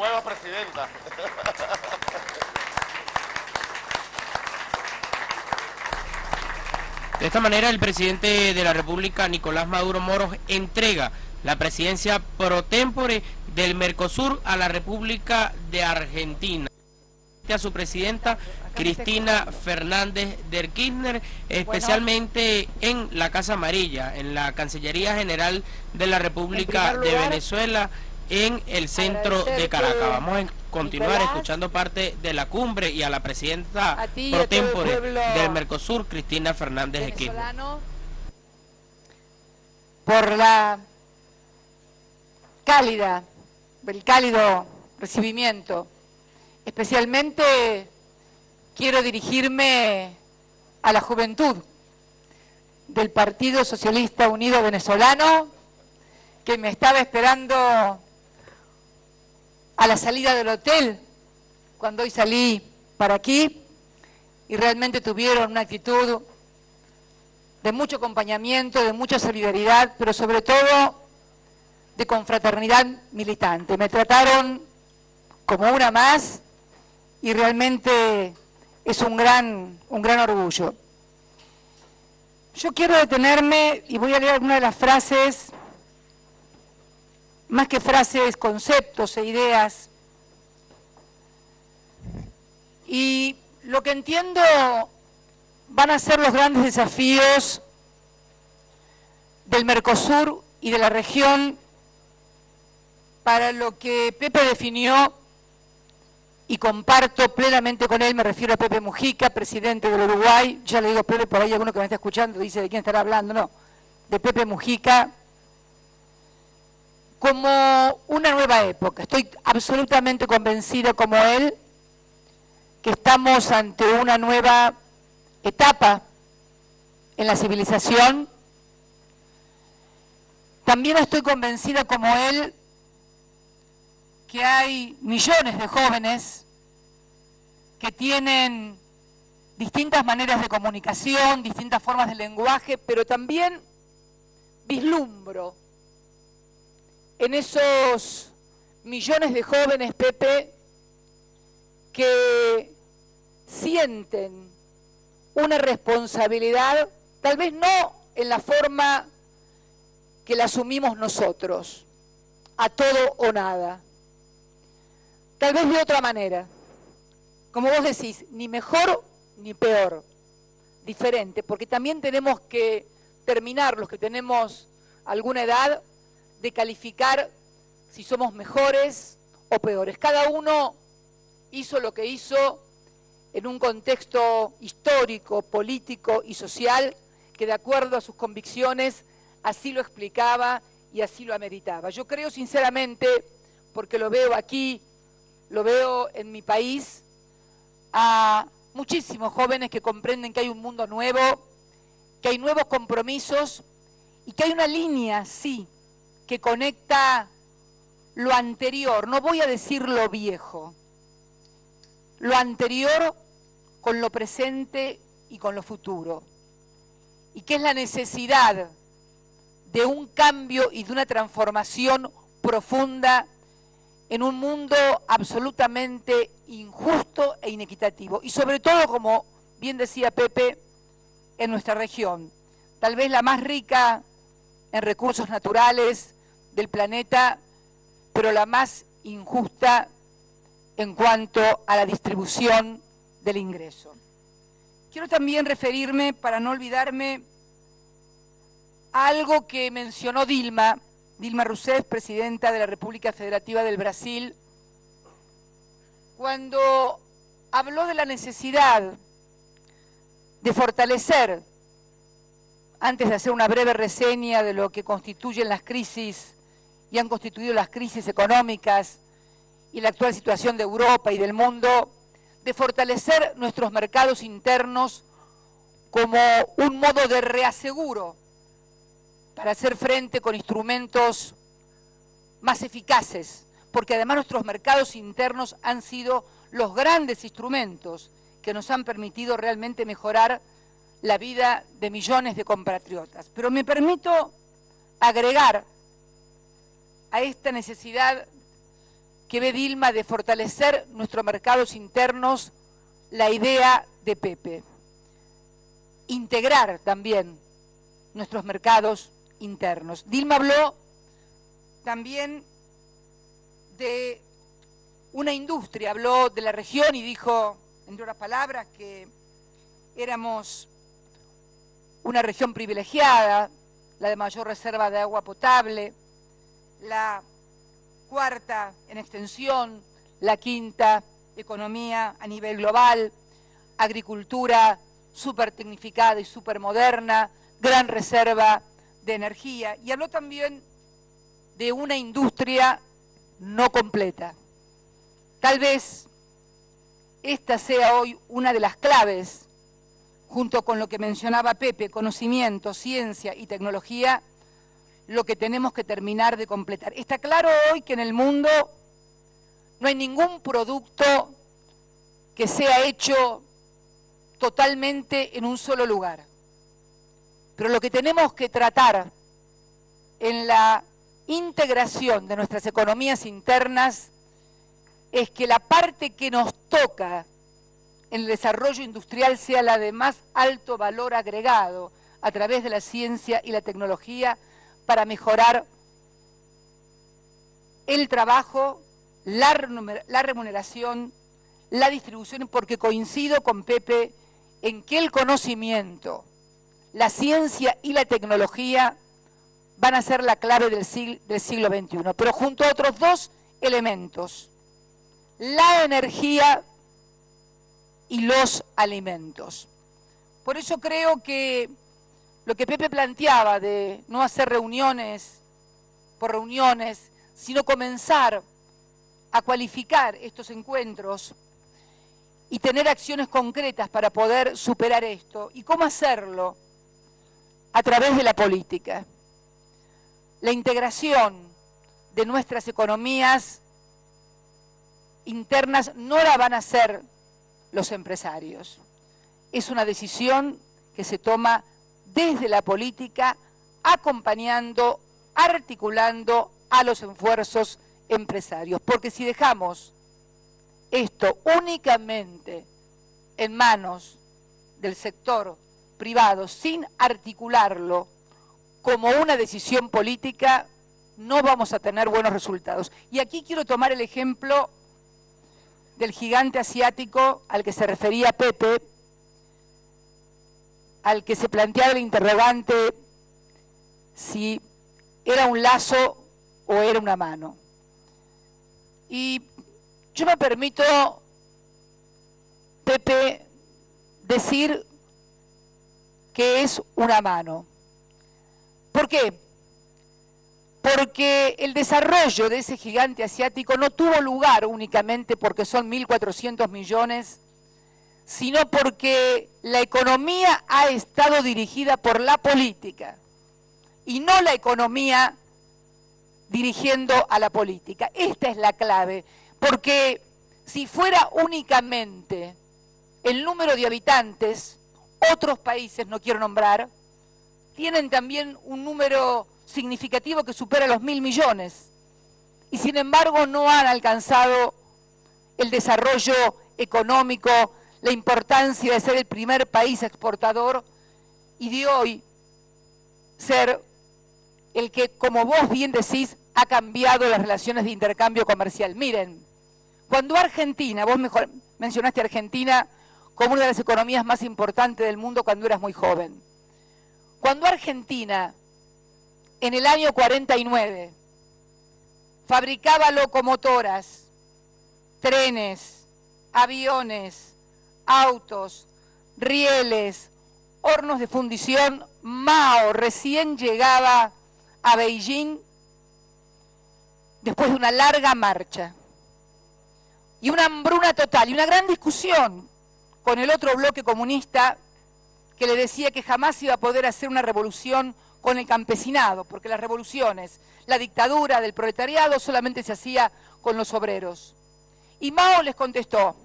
Nueva presidenta. De esta manera, el presidente de la República, Nicolás Maduro Moros, entrega la presidencia pro tempore del Mercosur a la República de Argentina. A su presidenta, Cristina Fernández de Kirchner, especialmente en la Casa Amarilla, en la Cancillería General de la República de Venezuela, en el centro de Caracas. Vamos a continuar escuchando parte de la cumbre y a la presidenta pro tempore del Mercosur, Cristina Fernández de Kirchner. Por el cálido recibimiento. Especialmente quiero dirigirme a la juventud del Partido Socialista Unido Venezolano, que me estaba esperando a la salida del hotel cuando hoy salí para aquí, y realmente tuvieron una actitud de mucho acompañamiento, de mucha solidaridad, pero sobre todo de confraternidad militante. Me trataron como una más y realmente es un gran orgullo. Yo quiero detenerme y voy a leer algunas de las frases, más que frases, conceptos e ideas. Y lo que entiendo van a ser los grandes desafíos del Mercosur y de la región para lo que Pepe definió, y comparto plenamente con él. Me refiero a Pepe Mujica, presidente del Uruguay. Ya le digo, Pepe, por ahí alguno que me está escuchando dice de quién estará hablando. No, de Pepe Mujica, como una nueva época. Estoy absolutamente convencida, como él, que estamos ante una nueva etapa en la civilización. También estoy convencida, como él, que hay millones de jóvenes que tienen distintas maneras de comunicación, distintas formas de lenguaje, pero también vislumbro en esos millones de jóvenes, Pepe, que sienten una responsabilidad, tal vez no en la forma que la asumimos nosotros, a todo o nada. Tal vez de otra manera, como vos decís, ni mejor ni peor, diferente, porque también tenemos que terminar, los que tenemos alguna edad, de calificar si somos mejores o peores. Cada uno hizo lo que hizo en un contexto histórico, político y social que, de acuerdo a sus convicciones, así lo explicaba y así lo ameritaba. Yo creo sinceramente, porque lo veo aquí, lo veo en mi país, a muchísimos jóvenes que comprenden que hay un mundo nuevo, que hay nuevos compromisos y que hay una línea, sí, que conecta lo anterior, no voy a decir lo viejo, lo anterior con lo presente y con lo futuro, y que es la necesidad de un cambio y de una transformación profunda en un mundo absolutamente injusto e inequitativo. Y sobre todo, como bien decía Pepe, en nuestra región, tal vez la más rica en recursos naturales del planeta, pero la más injusta en cuanto a la distribución del ingreso. Quiero también referirme, para no olvidarme, a algo que mencionó Dilma Rousseff, presidenta de la República Federativa del Brasil, cuando habló de la necesidad de fortalecer, antes de hacer una breve reseña de lo que constituyen las crisis y han constituido las crisis económicas y la actual situación de Europa y del mundo, de fortalecer nuestros mercados internos como un modo de reaseguro para hacer frente con instrumentos más eficaces, porque además nuestros mercados internos han sido los grandes instrumentos que nos han permitido realmente mejorar la vida de millones de compatriotas. Pero me permito agregar a esta necesidad que ve Dilma de fortalecer nuestros mercados internos, la idea de Pepe. Integrar también nuestros mercados internos. Dilma habló también de una industria, habló de la región y dijo, entre otras palabras, que éramos una región privilegiada, la de mayor reserva de agua potable, la cuarta en extensión, la quinta economía a nivel global, agricultura súper tecnificada y súper moderna, gran reserva de energía. Y habló también de una industria no completa. Tal vez esta sea hoy una de las claves, junto con lo que mencionaba Pepe, conocimiento, ciencia y tecnología, lo que tenemos que terminar de completar. Está claro hoy que en el mundo no hay ningún producto que sea hecho totalmente en un solo lugar. Pero lo que tenemos que tratar en la integración de nuestras economías internas es que la parte que nos toca en el desarrollo industrial sea la de más alto valor agregado a través de la ciencia y la tecnología para mejorar el trabajo, la remuneración, la distribución, porque coincido con Pepe en que el conocimiento, la ciencia y la tecnología van a ser la clave del siglo XXI, pero junto a otros dos elementos, la energía y los alimentos. Por eso creo que lo que Pepe planteaba de no hacer reuniones por reuniones, sino comenzar a cualificar estos encuentros y tener acciones concretas para poder superar esto. ¿Y cómo hacerlo? A través de la política. La integración de nuestras economías internas no la van a hacer los empresarios. Es una decisión que se toma desde la política, acompañando, articulando a los esfuerzos empresarios. Porque si dejamos esto únicamente en manos del sector privado, sin articularlo como una decisión política, no vamos a tener buenos resultados. Y aquí quiero tomar el ejemplo del gigante asiático al que se refería Pepe, al que se planteaba el interrogante si era un lazo o era una mano. Y yo me permito, Pepe, decir que es una mano. ¿Por qué? Porque el desarrollo de ese gigante asiático no tuvo lugar únicamente porque son 1.400 millones, sino porque la economía ha estado dirigida por la política y no la economía dirigiendo a la política. Esta es la clave, porque si fuera únicamente el número de habitantes, otros países, no quiero nombrar, tienen también un número significativo que supera los 1.000 millones y sin embargo no han alcanzado el desarrollo económico, la importancia de ser el primer país exportador y de hoy ser el que, como vos bien decís, ha cambiado las relaciones de intercambio comercial. Miren, cuando Argentina, vos mencionaste a Argentina como una de las economías más importantes del mundo cuando eras muy joven. Cuando Argentina, en el año 49, fabricaba locomotoras, trenes, aviones, autos, rieles, hornos de fundición, Mao recién llegaba a Beijing después de una larga marcha y una hambruna total y una gran discusión con el otro bloque comunista que le decía que jamás iba a poder hacer una revolución con el campesinado, porque las revoluciones, la dictadura del proletariado solamente se hacía con los obreros. Y Mao les contestó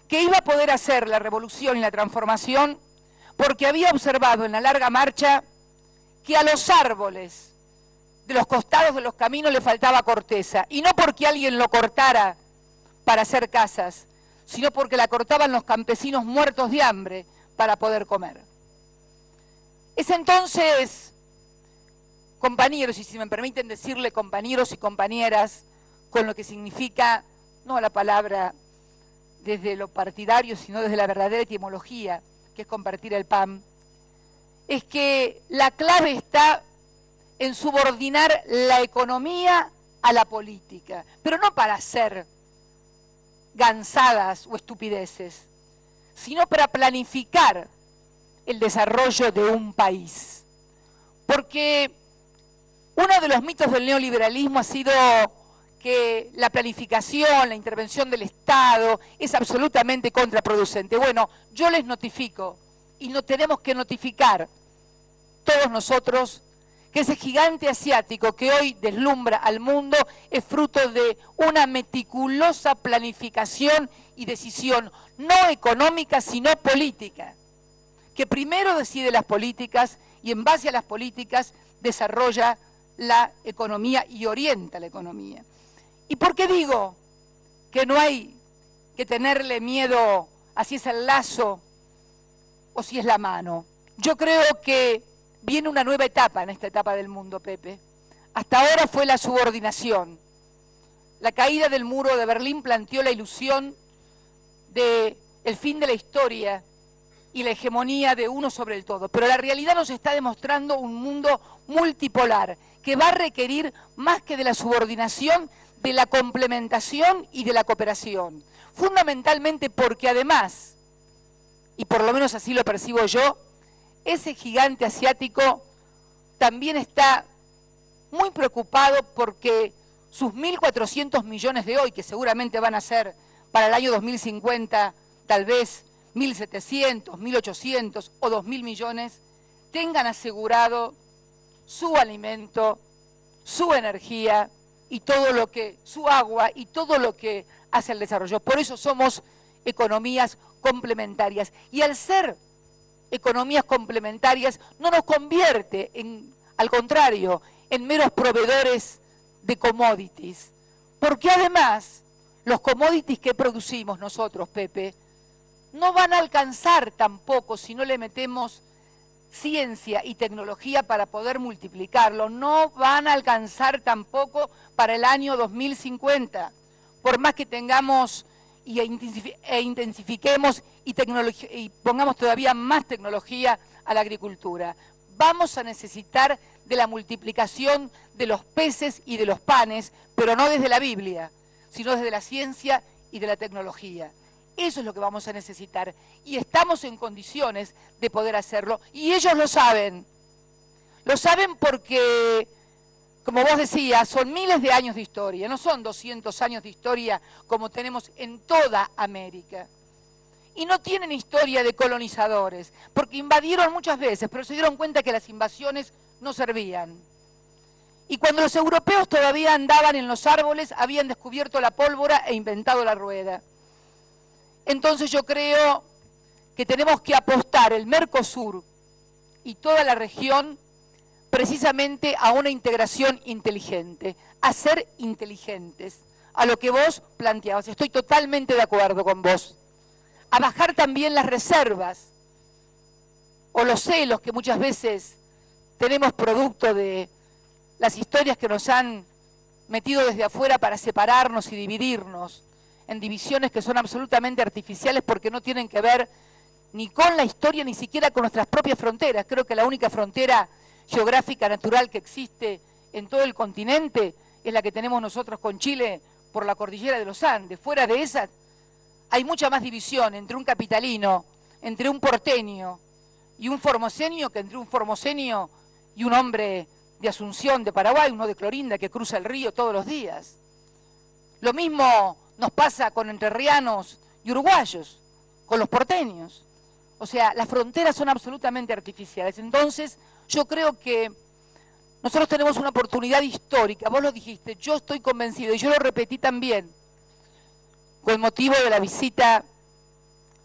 que iba a poder hacer la revolución y la transformación porque había observado en la larga marcha que a los árboles de los costados de los caminos le faltaba corteza, y no porque alguien lo cortara para hacer casas, sino porque la cortaban los campesinos muertos de hambre para poder comer. Es entonces, compañeros, y si me permiten decirle compañeros y compañeras, con lo que significa, no la palabra desde lo partidario, sino desde la verdadera etimología, que es compartir el pan, es que la clave está en subordinar la economía a la política, pero no para hacer gansadas o estupideces, sino para planificar el desarrollo de un país. Porque uno de los mitos del neoliberalismo ha sido que la planificación, la intervención del Estado es absolutamente contraproducente. Bueno, yo les notifico, y no tenemos que notificar todos nosotros, que ese gigante asiático que hoy deslumbra al mundo es fruto de una meticulosa planificación y decisión, no económica, sino política, que primero decide las políticas y en base a las políticas desarrolla la economía y orienta la economía. ¿Y por qué digo que no hay que tenerle miedo a si es el lazo o si es la mano? Yo creo que viene una nueva etapa en esta etapa del mundo, Pepe. Hasta ahora fue la subordinación. La caída del muro de Berlín planteó la ilusión del fin de la historia y la hegemonía de uno sobre el todo. Pero la realidad nos está demostrando un mundo multipolar que va a requerir más que de la subordinación, de la complementación y de la cooperación. Fundamentalmente porque además, y por lo menos así lo percibo yo, ese gigante asiático también está muy preocupado porque sus 1.400 millones de hoy, que seguramente van a ser para el año 2050 tal vez 1.700, 1.800 o 2.000 millones, tengan asegurado su alimento, su energía y todo lo que, su agua y todo lo que hace el desarrollo. Por eso somos economías complementarias. Y al ser economías complementarias no nos convierte en, al contrario, en meros proveedores de commodities. Porque además, los commodities que producimos nosotros, Pepe, no van a alcanzar tampoco si no le metemos ciencia y tecnología para poder multiplicarlo, no van a alcanzar tampoco para el año 2050, por más que tengamos e intensifiquemos y pongamos todavía más tecnología a la agricultura. Vamos a necesitar de la multiplicación de los peces y de los panes, pero no desde la Biblia, sino desde la ciencia y de la tecnología. Eso es lo que vamos a necesitar y estamos en condiciones de poder hacerlo y ellos lo saben. Lo saben porque, como vos decías, son miles de años de historia, no son 200 años de historia como tenemos en toda América. Y no tienen historia de colonizadores, porque invadieron muchas veces, pero se dieron cuenta que las invasiones no servían. Y cuando los europeos todavía andaban en los árboles, habían descubierto la pólvora e inventado la rueda. Entonces yo creo que tenemos que apostar el Mercosur y toda la región precisamente a una integración inteligente, a ser inteligentes, a lo que vos planteabas. Estoy totalmente de acuerdo con vos. A bajar también las reservas o los celos que muchas veces tenemos producto de las historias que nos han metido desde afuera para separarnos y dividirnos en divisiones que son absolutamente artificiales porque no tienen que ver ni con la historia ni siquiera con nuestras propias fronteras. Creo que la única frontera geográfica natural que existe en todo el continente es la que tenemos nosotros con Chile por la cordillera de los Andes. Fuera de esa hay mucha más división entre un capitalino, entre un porteño y un formoseño que entre un formoseño y un hombre de Asunción, de Paraguay, uno de Clorinda que cruza el río todos los días. Lo mismo nos pasa con entrerrianos y uruguayos, con los porteños. O sea, las fronteras son absolutamente artificiales. Entonces, yo creo que nosotros tenemos una oportunidad histórica. Vos lo dijiste, yo estoy convencido, y yo lo repetí también, con motivo de la visita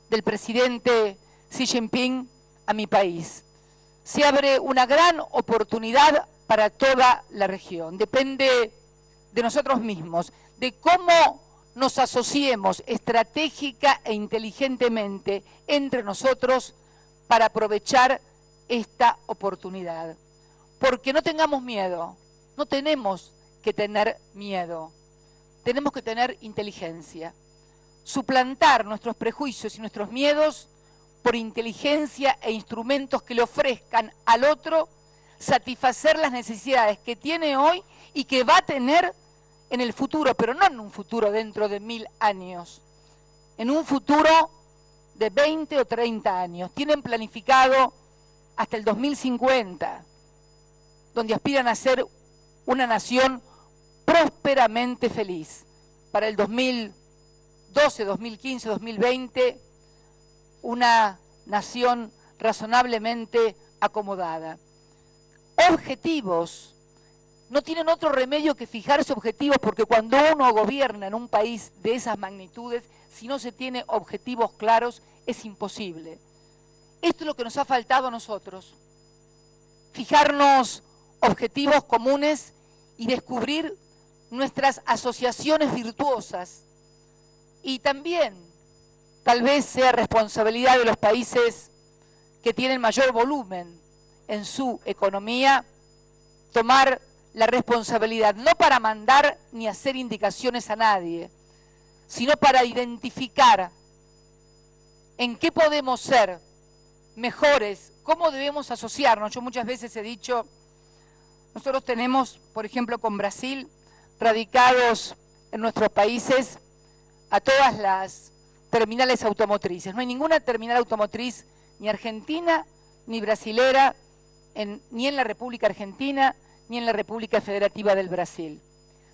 del presidente Xi Jinping a mi país. Se abre una gran oportunidad para toda la región. Depende de nosotros mismos, de cómo nos asociemos estratégica e inteligentemente entre nosotros para aprovechar esta oportunidad. Porque no tengamos miedo, no tenemos que tener miedo, tenemos que tener inteligencia. Suplantar nuestros prejuicios y nuestros miedos por inteligencia e instrumentos que le ofrezcan al otro satisfacer las necesidades que tiene hoy y que va a tener en el futuro, pero no en un futuro dentro de 1000 años, en un futuro de 20 o 30 años. Tienen planificado hasta el 2050, donde aspiran a ser una nación prósperamente feliz. Para el 2012, 2015, 2020, una nación razonablemente acomodada. Objetivos. No tienen otro remedio que fijarse objetivos, porque cuando uno gobierna en un país de esas magnitudes, si no se tiene objetivos claros, es imposible. Esto es lo que nos ha faltado a nosotros. Fijarnos objetivos comunes y descubrir nuestras asociaciones virtuosas. Y también, tal vez sea responsabilidad de los países que tienen mayor volumen en su economía, tomar la responsabilidad, no para mandar ni hacer indicaciones a nadie, sino para identificar en qué podemos ser mejores, cómo debemos asociarnos. Yo muchas veces he dicho, nosotros tenemos, por ejemplo, con Brasil, radicados en nuestros países a todas las terminales automotrices. No hay ninguna terminal automotriz ni argentina ni brasilera, ni en la República Argentina, ni en la República Federativa del Brasil.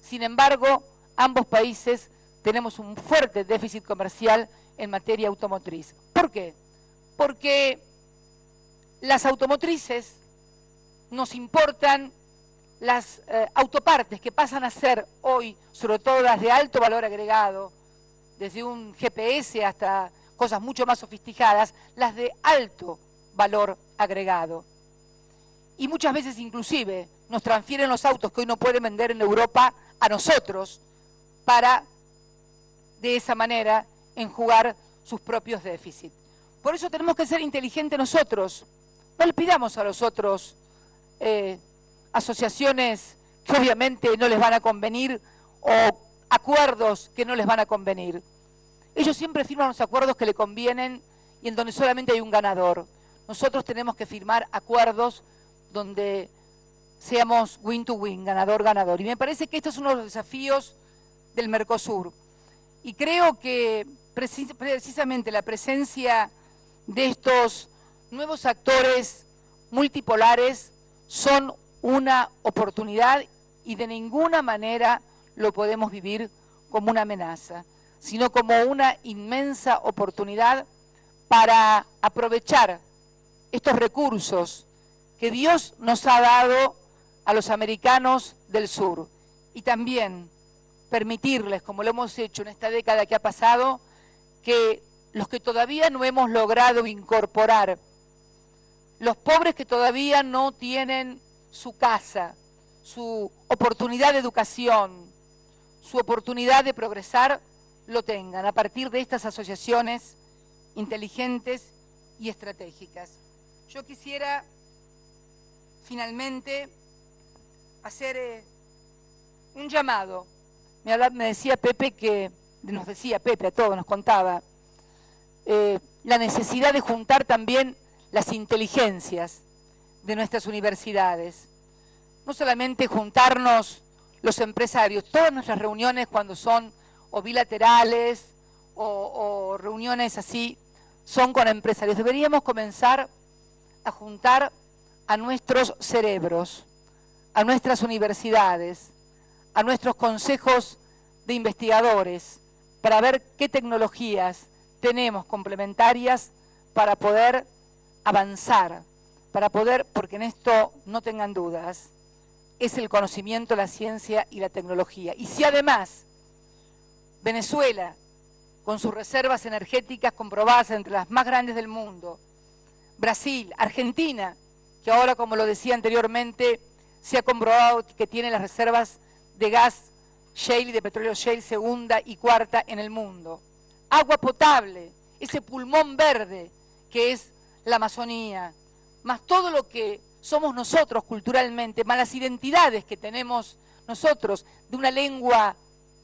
Sin embargo, ambos países tenemos un fuerte déficit comercial en materia automotriz. ¿Por qué? Porque las automotrices nos importan las autopartes que pasan a ser hoy, sobre todo las de alto valor agregado, desde un GPS hasta cosas mucho más sofisticadas, las de alto valor agregado. Y muchas veces inclusive nos transfieren los autos que hoy no pueden vender en Europa a nosotros para, de esa manera, enjugar sus propios déficits. Por eso tenemos que ser inteligentes nosotros. No le pidamos a los otros asociaciones que obviamente no les van a convenir o acuerdos que no les van a convenir. Ellos siempre firman los acuerdos que le convienen y en donde solamente hay un ganador. Nosotros tenemos que firmar acuerdos donde seamos win to win, ganador-ganador. Y me parece que esto es uno de los desafíos del Mercosur. Y creo que precisamente la presencia de estos nuevos actores multipolares son una oportunidad y de ninguna manera lo podemos vivir como una amenaza, sino como una inmensa oportunidad para aprovechar estos recursos que Dios nos ha dado a los americanos del sur y también permitirles, como lo hemos hecho en esta década que ha pasado, que los que todavía no hemos logrado incorporar, los pobres que todavía no tienen su casa, su oportunidad de educación, su oportunidad de progresar, lo tengan a partir de estas asociaciones inteligentes y estratégicas. Yo quisiera finalmente hacer un llamado. Me decía Pepe nos decía Pepe a todos, nos contaba, la necesidad de juntar también las inteligencias de nuestras universidades. No solamente juntarnos los empresarios, todas nuestras reuniones cuando son o bilaterales o reuniones así, son con empresarios. Deberíamos comenzar a juntar a nuestros cerebros, a nuestras universidades, a nuestros consejos de investigadores, para ver qué tecnologías tenemos complementarias para poder avanzar, para poder, porque en esto no tengan dudas, es el conocimiento, la ciencia y la tecnología. Y si además Venezuela, con sus reservas energéticas comprobadas entre las más grandes del mundo, Brasil, Argentina, que ahora, como lo decía anteriormente, se ha comprobado que tiene las reservas de gas shale y de petróleo shale segunda y cuarta en el mundo. Agua potable, ese pulmón verde que es la Amazonía, más todo lo que somos nosotros culturalmente, más las identidades que tenemos nosotros, de una lengua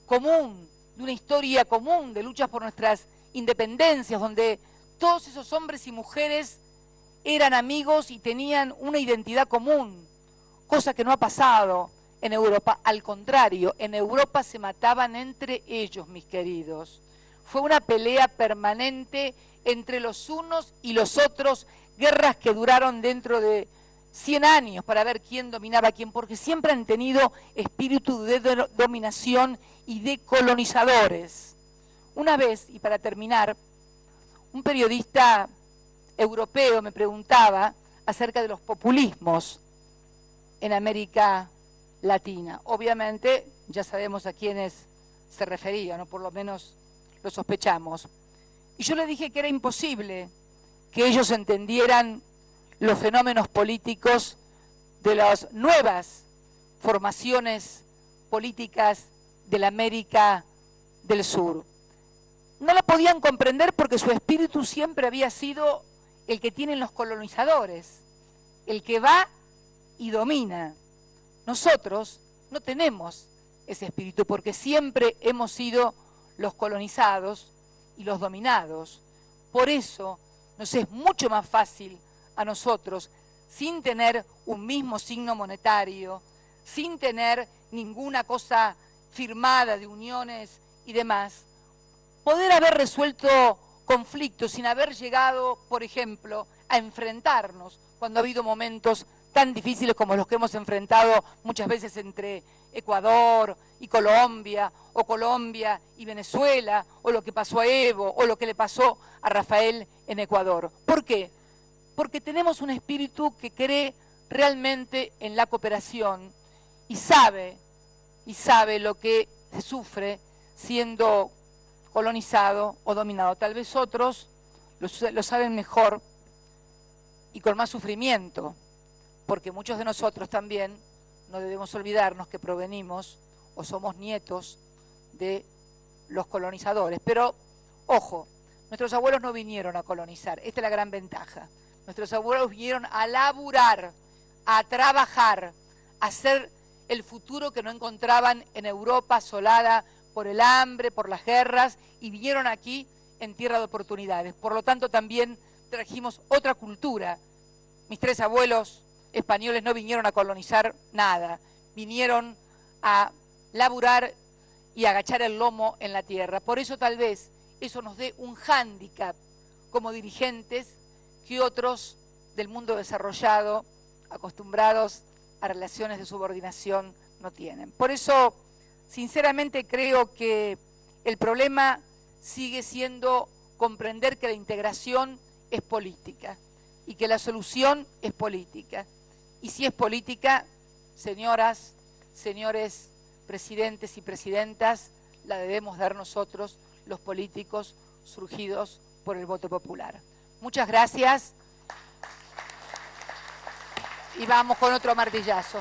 común, de una historia común, de luchas por nuestras independencias, donde todos esos hombres y mujeres eran amigos y tenían una identidad común, cosa que no ha pasado en Europa. Al contrario, en Europa se mataban entre ellos, mis queridos. Fue una pelea permanente entre los unos y los otros, guerras que duraron dentro de 100 años para ver quién dominaba a quién, porque siempre han tenido espíritu de dominación y de colonizadores. Una vez, y para terminar, un periodista europeo me preguntaba acerca de los populismos en América Latina. Obviamente ya sabemos a quiénes se refería, ¿no? Por lo menos lo sospechamos. Y yo le dije que era imposible que ellos entendieran los fenómenos políticos de las nuevas formaciones políticas de la América del Sur. No lo podían comprender porque su espíritu siempre había sido el que tienen los colonizadores, el que va y domina. Nosotros no tenemos ese espíritu porque siempre hemos sido los colonizados y los dominados. Por eso nos es mucho más fácil a nosotros, sin tener un mismo signo monetario, sin tener ninguna cosa firmada de uniones y demás, poder haber resuelto conflictos sin haber llegado, por ejemplo, a enfrentarnos cuando ha habido momentos tan difíciles como los que hemos enfrentado muchas veces entre Ecuador y Colombia, o Colombia y Venezuela, o lo que pasó a Evo, o lo que le pasó a Rafael en Ecuador. ¿Por qué? Porque tenemos un espíritu que cree realmente en la cooperación y sabe lo que se sufre siendo colonizado o dominado. Tal vez otros lo saben mejor y con más sufrimiento, porque muchos de nosotros también no debemos olvidarnos que provenimos o somos nietos de los colonizadores. Pero, ojo, nuestros abuelos no vinieron a colonizar, esta es la gran ventaja. Nuestros abuelos vinieron a laburar, a trabajar, a hacer el futuro que no encontraban en Europa asolada por el hambre, por las guerras, y vinieron aquí en tierra de oportunidades. Por lo tanto, también trajimos otra cultura. Mis tres abuelos españoles no vinieron a colonizar nada, vinieron a laburar y agachar el lomo en la tierra. Por eso tal vez eso nos dé un hándicap como dirigentes que otros del mundo desarrollado, acostumbrados a relaciones de subordinación, no tienen. Por eso, sinceramente, creo que el problema sigue siendo comprender que la integración es política y que la solución es política. Y si es política, señoras, señores presidentes y presidentas, la debemos dar nosotros, los políticos surgidos por el voto popular. Muchas gracias y vamos con otro martillazo.